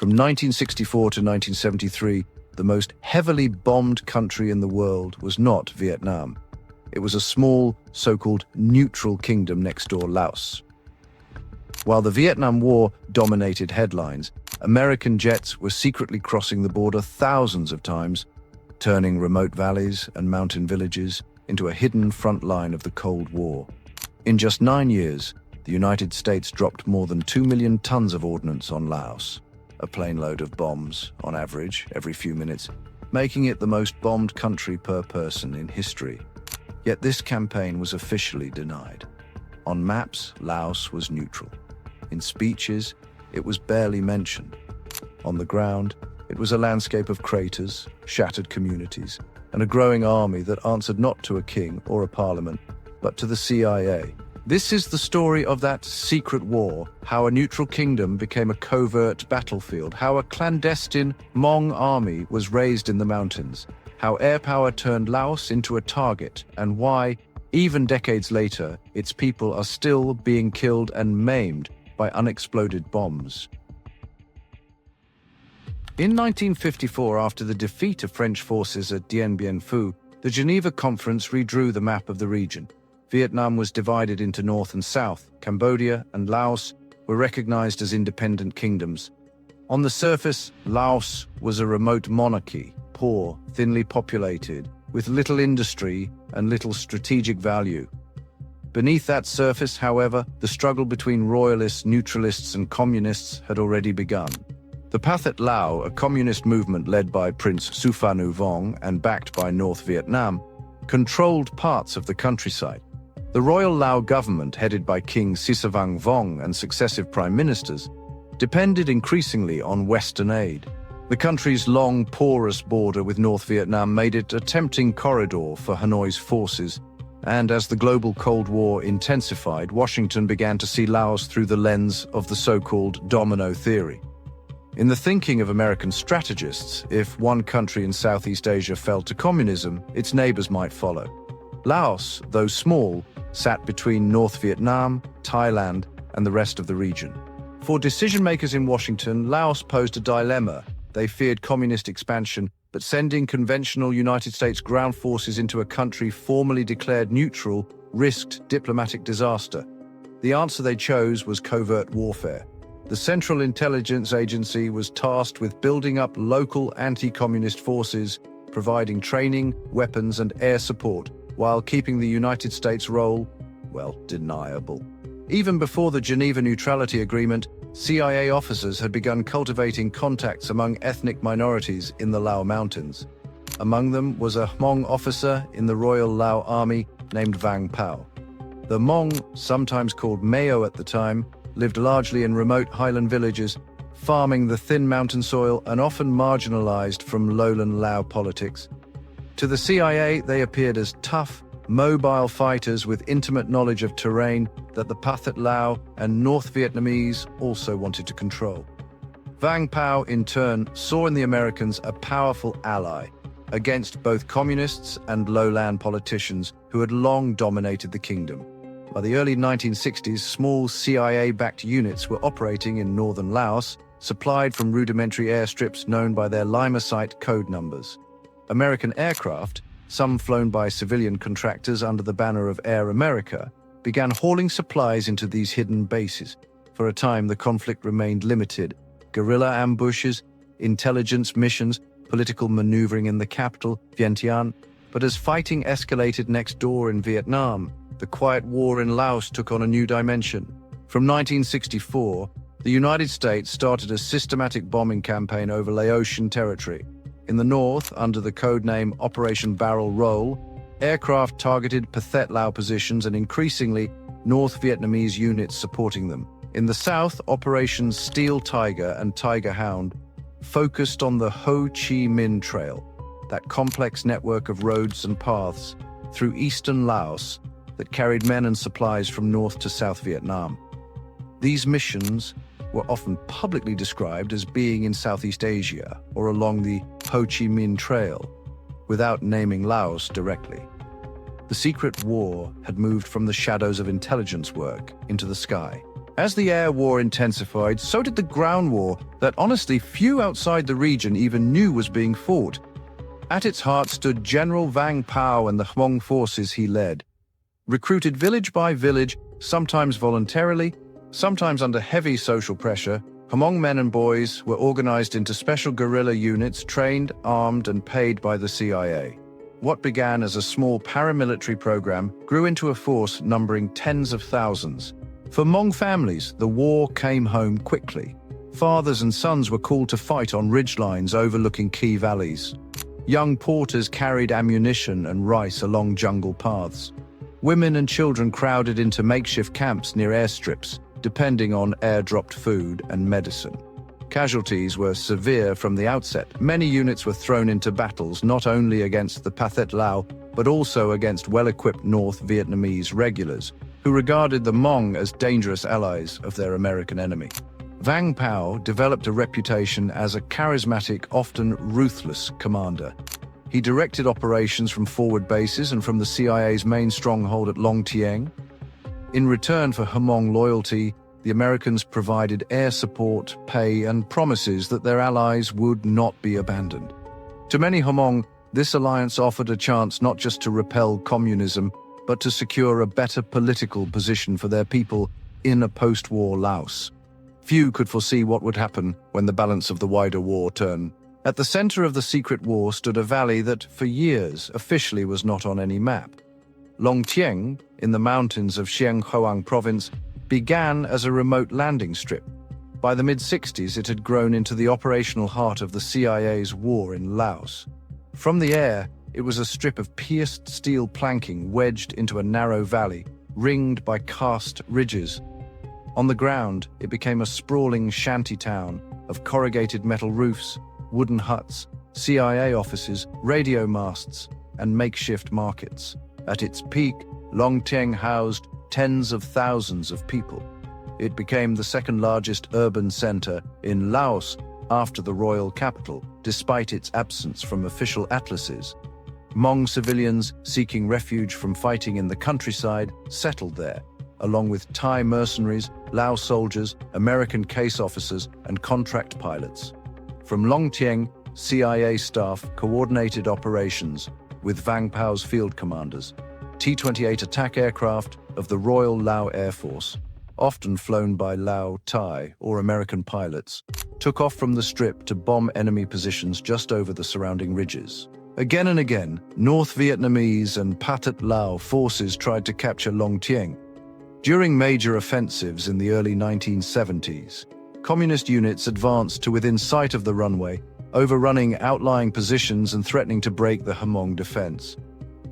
From 1964 to 1973, the most heavily bombed country in the world was not Vietnam. It was a small, so-called neutral kingdom next door, Laos. While the Vietnam War dominated headlines, American jets were secretly crossing the border thousands of times, turning remote valleys and mountain villages into a hidden front line of the Cold War. In just 9 years, the United States dropped more than 2 million tons of ordnance on Laos, a plane load of bombs, on average, every few minutes, making it the most bombed country per person in history. Yet this campaign was officially denied. On maps, Laos was neutral. In speeches, it was barely mentioned. On the ground, it was a landscape of craters, shattered communities, and a growing army that answered not to a king or a parliament, but to the CIA. This is the story of that secret war, how a neutral kingdom became a covert battlefield, how a clandestine Hmong army was raised in the mountains, how air power turned Laos into a target, and why, even decades later, its people are still being killed and maimed by unexploded bombs. In 1954, after the defeat of French forces at Dien Bien Phu, the Geneva Conference redrew the map of the region. Vietnam was divided into North and South. Cambodia and Laos were recognized as independent kingdoms. On the surface, Laos was a remote monarchy, poor, thinly populated, with little industry and little strategic value. Beneath that surface, however, the struggle between royalists, neutralists, and communists had already begun. The Pathet Lao, a communist movement led by Prince Sihanouk and backed by North Vietnam, controlled parts of the countryside. The Royal Lao government, headed by King Sihanouk and successive prime ministers, depended increasingly on Western aid. The country's long, porous border with North Vietnam made it a tempting corridor for Hanoi's forces, and as the global Cold War intensified, Washington began to see Laos through the lens of the so-called domino theory. In the thinking of American strategists, if one country in Southeast Asia fell to communism, its neighbors might follow. Laos, though small, sat between North Vietnam, Thailand, and the rest of the region. For decision-makers in Washington, Laos posed a dilemma. They feared communist expansion, but sending conventional United States ground forces into a country formally declared neutral risked diplomatic disaster. The answer they chose was covert warfare. The Central Intelligence Agency was tasked with building up local anti-communist forces, providing training, weapons, and air support, while keeping the United States' role, well, deniable. Even before the Geneva Neutrality Agreement, CIA officers had begun cultivating contacts among ethnic minorities in the Lao Mountains. Among them was a Hmong officer in the Royal Lao Army named Vang Pao. The Hmong, sometimes called Mao at the time, lived largely in remote highland villages, farming the thin mountain soil and often marginalized from lowland Lao politics. To the CIA, they appeared as tough, mobile fighters with intimate knowledge of terrain that the Pathet Lao and North Vietnamese also wanted to control. Vang Pao, in turn, saw in the Americans a powerful ally against both communists and lowland politicians who had long dominated the kingdom. By the early 1960s, small CIA-backed units were operating in northern Laos, supplied from rudimentary airstrips known by their Lima site code numbers. American aircraft, some flown by civilian contractors under the banner of Air America, began hauling supplies into these hidden bases. For a time, the conflict remained limited. Guerrilla ambushes, intelligence missions, political maneuvering in the capital, Vientiane. But as fighting escalated next door in Vietnam, the quiet war in Laos took on a new dimension. From 1964, the United States started a systematic bombing campaign over Laotian territory. In the north, under the codename Operation Barrel Roll, aircraft targeted Pathet Lao positions and increasingly North Vietnamese units supporting them. In the south, Operations Steel Tiger and Tiger Hound focused on the Ho Chi Minh Trail, that complex network of roads and paths through eastern Laos that carried men and supplies from North to South Vietnam. These missions were often publicly described as being in Southeast Asia or along the Ho Chi Minh Trail, without naming Laos directly. The secret war had moved from the shadows of intelligence work into the sky. As the air war intensified, so did the ground war that honestly few outside the region even knew was being fought. At its heart stood General Vang Pao and the Hmong forces he led. Recruited village by village, sometimes voluntarily, sometimes under heavy social pressure, Hmong men and boys were organized into special guerrilla units trained, armed, and paid by the CIA. What began as a small paramilitary program grew into a force numbering tens of thousands. For Hmong families, the war came home quickly. Fathers and sons were called to fight on ridgelines overlooking key valleys. Young porters carried ammunition and rice along jungle paths. Women and children crowded into makeshift camps near airstrips, depending on airdropped food and medicine. Casualties were severe from the outset. Many units were thrown into battles not only against the Pathet Lao, but also against well-equipped North Vietnamese regulars, who regarded the Hmong as dangerous allies of their American enemy. Vang Pao developed a reputation as a charismatic, often ruthless commander. He directed operations from forward bases and from the CIA's main stronghold at Long Tieng. In return for Hmong loyalty, the Americans provided air support, pay, and promises that their allies would not be abandoned. To many Hmong, this alliance offered a chance not just to repel communism, but to secure a better political position for their people in a post-war Laos. Few could foresee what would happen when the balance of the wider war turned. At the center of the secret war stood a valley that, for years, officially was not on any map. Long Tieng, in the mountains of Xieng Hoang province, began as a remote landing strip. By the mid-60s, it had grown into the operational heart of the CIA's war in Laos. From the air, it was a strip of pierced steel planking wedged into a narrow valley, ringed by karst ridges. On the ground, it became a sprawling shanty town of corrugated metal roofs, wooden huts, CIA offices, radio masts, and makeshift markets. At its peak, Long Tieng housed tens of thousands of people. It became the second-largest urban center in Laos after the royal capital, despite its absence from official atlases. Hmong civilians seeking refuge from fighting in the countryside settled there, along with Thai mercenaries, Lao soldiers, American case officers, and contract pilots. From Long Tieng, CIA staff coordinated operations with Vang Pao's field commanders. T-28 attack aircraft of the Royal Lao Air Force, often flown by Lao, Thai, or American pilots, took off from the strip to bomb enemy positions just over the surrounding ridges. Again and again, North Vietnamese and Pathet Lao forces tried to capture Long Tieng. During major offensives in the early 1970s, communist units advanced to within sight of the runway, overrunning outlying positions and threatening to break the Hmong defense.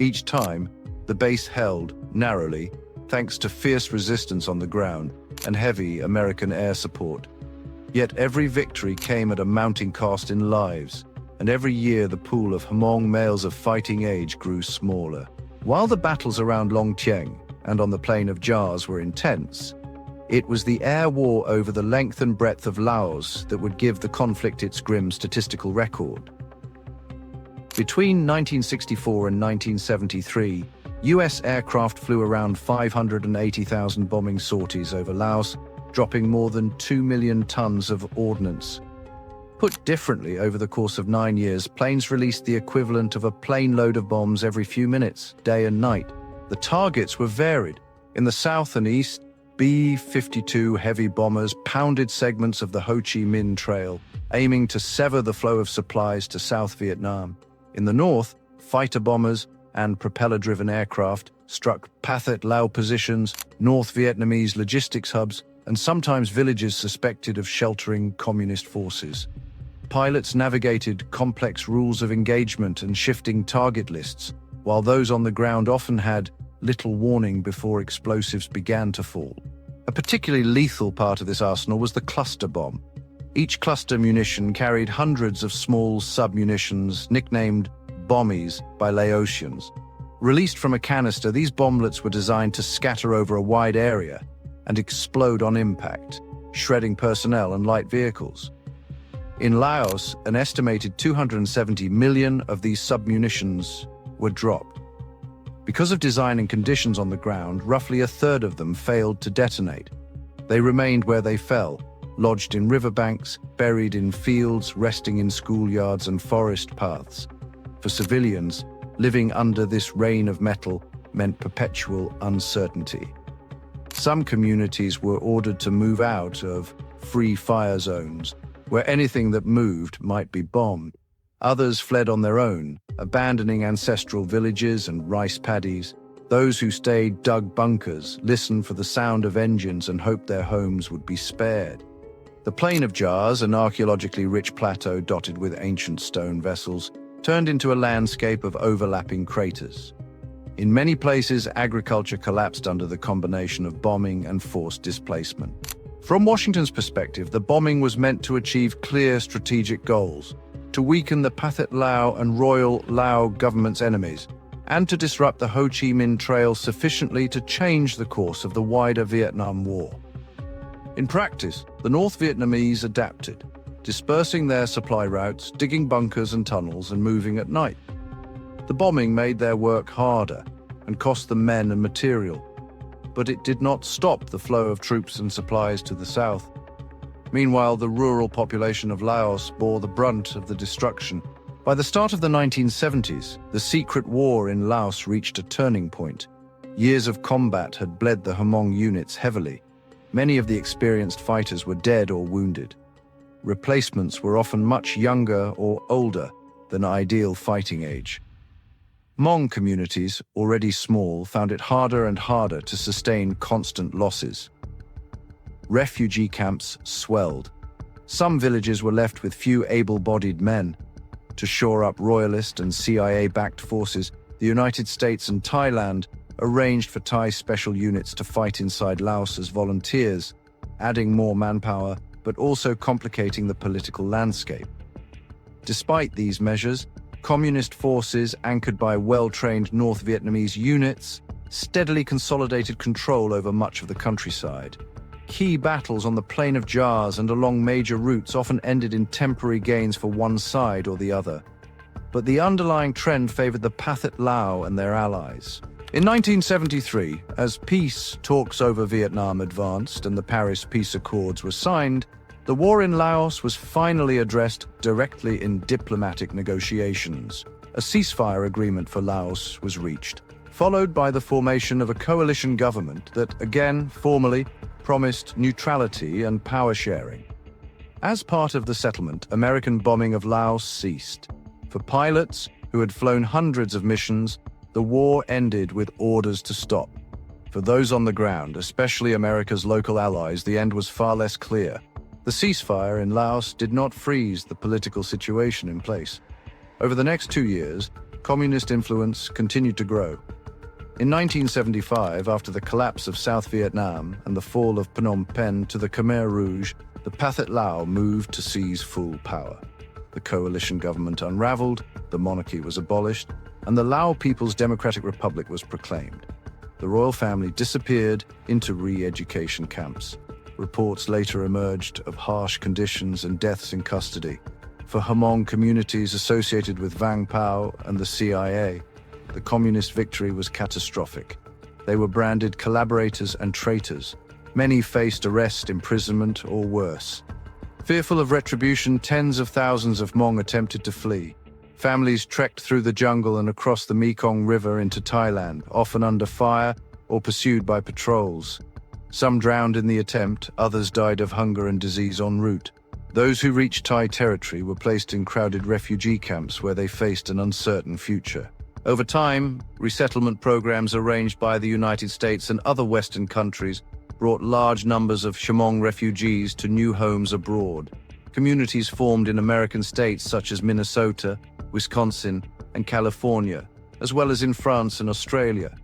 Each time, the base held narrowly, thanks to fierce resistance on the ground and heavy American air support. Yet every victory came at a mounting cost in lives, and every year the pool of Hmong males of fighting age grew smaller. While the battles around Long Tieng and on the plain of Jars were intense, it was the air war over the length and breadth of Laos that would give the conflict its grim statistical record. Between 1964 and 1973, US aircraft flew around 580,000 bombing sorties over Laos, dropping more than 2 million tons of ordnance. Put differently, over the course of 9 years, planes released the equivalent of a plane load of bombs every few minutes, day and night. The targets were varied. In the south and east, B-52 heavy bombers pounded segments of the Ho Chi Minh Trail, aiming to sever the flow of supplies to South Vietnam. In the north, fighter bombers and propeller-driven aircraft struck Pathet Lao positions, North Vietnamese logistics hubs, and sometimes villages suspected of sheltering communist forces. Pilots navigated complex rules of engagement and shifting target lists, while those on the ground often had little warning before explosives began to fall. A particularly lethal part of this arsenal was the cluster bomb. Each cluster munition carried hundreds of small sub-munitions, nicknamed bommies by Laotians. Released from a canister, these bomblets were designed to scatter over a wide area and explode on impact, shredding personnel and light vehicles. In Laos, an estimated 270 million of these sub-munitions were dropped. Because of design and conditions on the ground, roughly a third of them failed to detonate. They remained where they fell, lodged in riverbanks, buried in fields, resting in schoolyards and forest paths. For civilians, living under this rain of metal meant perpetual uncertainty. Some communities were ordered to move out of free fire zones, where anything that moved might be bombed. Others fled on their own, abandoning ancestral villages and rice paddies. Those who stayed dug bunkers, listened for the sound of engines, and hoped their homes would be spared. The Plain of Jars, an archaeologically rich plateau dotted with ancient stone vessels, turned into a landscape of overlapping craters. In many places, agriculture collapsed under the combination of bombing and forced displacement. From Washington's perspective, the bombing was meant to achieve clear strategic goals: to weaken the Pathet Lao and Royal Lao government's enemies, and to disrupt the Ho Chi Minh Trail sufficiently to change the course of the wider Vietnam War. In practice, the North Vietnamese adapted, dispersing their supply routes, digging bunkers and tunnels, and moving at night. The bombing made their work harder and cost them men and material, but it did not stop the flow of troops and supplies to the south. Meanwhile, the rural population of Laos bore the brunt of the destruction. By the start of the 1970s, the secret war in Laos reached a turning point. Years of combat had bled the Hmong units heavily. Many of the experienced fighters were dead or wounded. Replacements were often much younger or older than ideal fighting age. Hmong communities, already small, found it harder and harder to sustain constant losses. Refugee camps swelled. Some villages were left with few able-bodied men. To shore up Royalist and CIA-backed forces, the United States and Thailand arranged for Thai special units to fight inside Laos as volunteers, adding more manpower but also complicating the political landscape. Despite these measures, communist forces, anchored by well-trained North Vietnamese units, steadily consolidated control over much of the countryside. Key battles on the Plain of Jars and along major routes often ended in temporary gains for one side or the other. But the underlying trend favored the Pathet Lao and their allies. In 1973, as peace talks over Vietnam advanced and the Paris Peace Accords were signed, the war in Laos was finally addressed directly in diplomatic negotiations. A ceasefire agreement for Laos was reached, followed by the formation of a coalition government that, again, formally promised neutrality and power sharing. As part of the settlement, American bombing of Laos ceased. For pilots who had flown hundreds of missions, the war ended with orders to stop. For those on the ground, especially America's local allies, the end was far less clear. The ceasefire in Laos did not freeze the political situation in place. Over the next 2 years, communist influence continued to grow. In 1975, after the collapse of South Vietnam and the fall of Phnom Penh to the Khmer Rouge, the Pathet Lao moved to seize full power. The coalition government unraveled, the monarchy was abolished, and the Lao People's Democratic Republic was proclaimed. The royal family disappeared into re-education camps. Reports later emerged of harsh conditions and deaths in custody. For Hmong communities associated with Vang Pao and the CIA, the communist victory was catastrophic. They were branded collaborators and traitors. Many faced arrest, imprisonment, or worse. Fearful of retribution, tens of thousands of Hmong attempted to flee. Families trekked through the jungle and across the Mekong River into Thailand, often under fire or pursued by patrols. Some drowned in the attempt, others died of hunger and disease en route. Those who reached Thai territory were placed in crowded refugee camps where they faced an uncertain future. Over time, resettlement programs arranged by the United States and other Western countries brought large numbers of Hmong refugees to new homes abroad. Communities formed in American states such as Minnesota, Wisconsin, and California, as well as in France and Australia.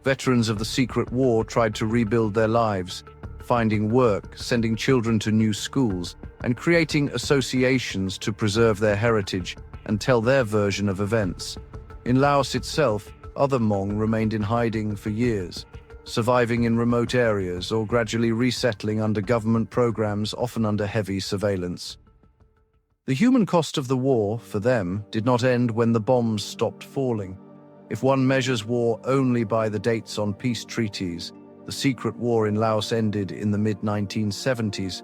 Veterans of the Secret War tried to rebuild their lives, finding work, sending children to new schools, and creating associations to preserve their heritage and tell their version of events. In Laos itself, other Hmong remained in hiding for years, surviving in remote areas or gradually resettling under government programs, often under heavy surveillance. The human cost of the war, for them, did not end when the bombs stopped falling. If one measures war only by the dates on peace treaties, The secret war in Laos ended in the mid-1970s,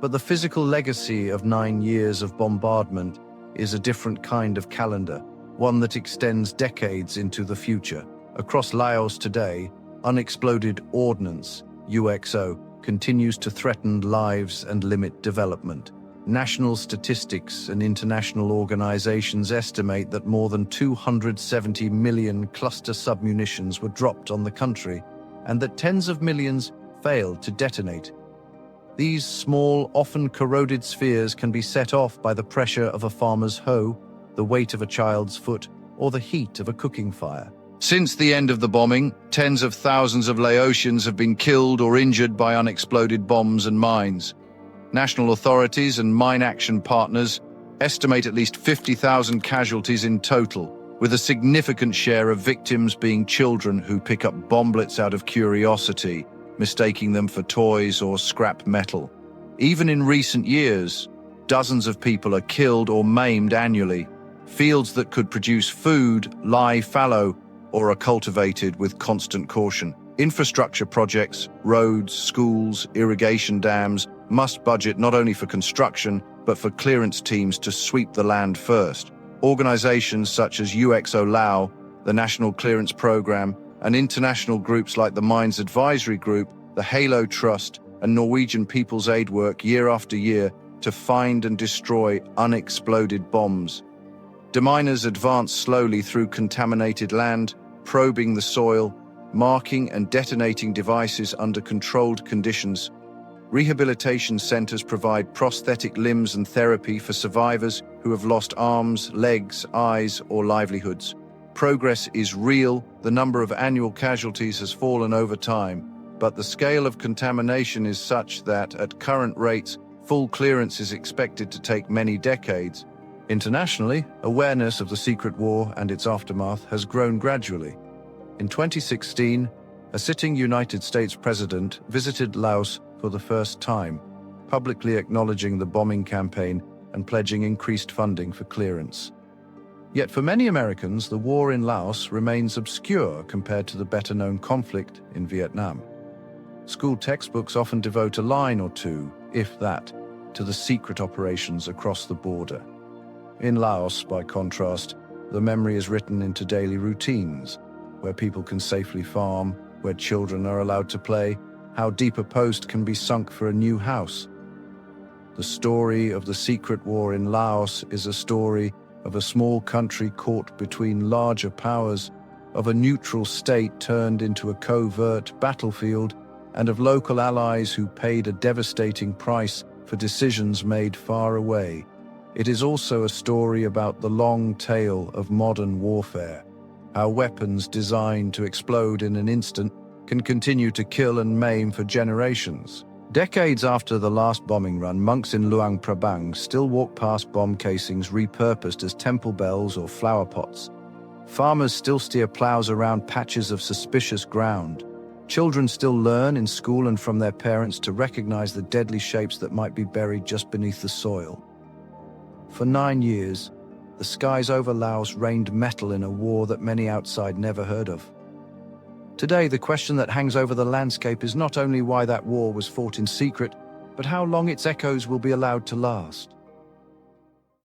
but the physical legacy of 9 years of bombardment is a different kind of calendar, one that extends decades into the future. Across Laos today, unexploded ordnance, UXO, continues to threaten lives and limit development. National statistics and international organizations estimate that more than 270 million cluster submunitions were dropped on the country, and that tens of millions failed to detonate. These small, often corroded spheres can be set off by the pressure of a farmer's hoe, the weight of a child's foot, or the heat of a cooking fire. Since the end of the bombing, tens of thousands of Laotians have been killed or injured by unexploded bombs and mines. National authorities and mine action partners estimate at least 50,000 casualties in total, with a significant share of victims being children who pick up bomblets out of curiosity, mistaking them for toys or scrap metal. Even in recent years, dozens of people are killed or maimed annually. Fields that could produce food lie fallow or are cultivated with constant caution. Infrastructure projects, roads, schools, irrigation dams must budget not only for construction, but for clearance teams to sweep the land first. Organizations such as UXO Lao, the National Clearance Program, and international groups like the Mines Advisory Group, the Halo Trust, and Norwegian People's Aid work year after year to find and destroy unexploded bombs. Deminers advance slowly through contaminated land, probing the soil, marking and detonating devices under controlled conditions. Rehabilitation centers provide prosthetic limbs and therapy for survivors who have lost arms, legs, eyes, or livelihoods. Progress is real, the number of annual casualties has fallen over time, but the scale of contamination is such that, at current rates, full clearance is expected to take many decades. Internationally, awareness of the secret war and its aftermath has grown gradually. In 2016, a sitting United States president visited Laos for the first time, publicly acknowledging the bombing campaign and pledging increased funding for clearance. Yet for many Americans, the war in Laos remains obscure compared to the better-known conflict in Vietnam. School textbooks often devote a line or two, if that, to the secret operations across the border. In Laos, by contrast, the memory is written into daily routines, where people can safely farm, where children are allowed to play, how deep a post can be sunk for a new house. The story of the secret war in Laos is a story of a small country caught between larger powers, of a neutral state turned into a covert battlefield, and of local allies who paid a devastating price for decisions made far away. It is also a story about the long tail of modern warfare, how weapons designed to explode in an instant can continue to kill and maim for generations. Decades after the last bombing run, monks in Luang Prabang still walk past bomb casings repurposed as temple bells or flower pots. Farmers still steer plows around patches of suspicious ground. Children still learn in school and from their parents to recognize the deadly shapes that might be buried just beneath the soil. For 9 years, the skies over Laos rained metal in a war that many outside never heard of. Today, the question that hangs over the landscape is not only why that war was fought in secret, but how long its echoes will be allowed to last.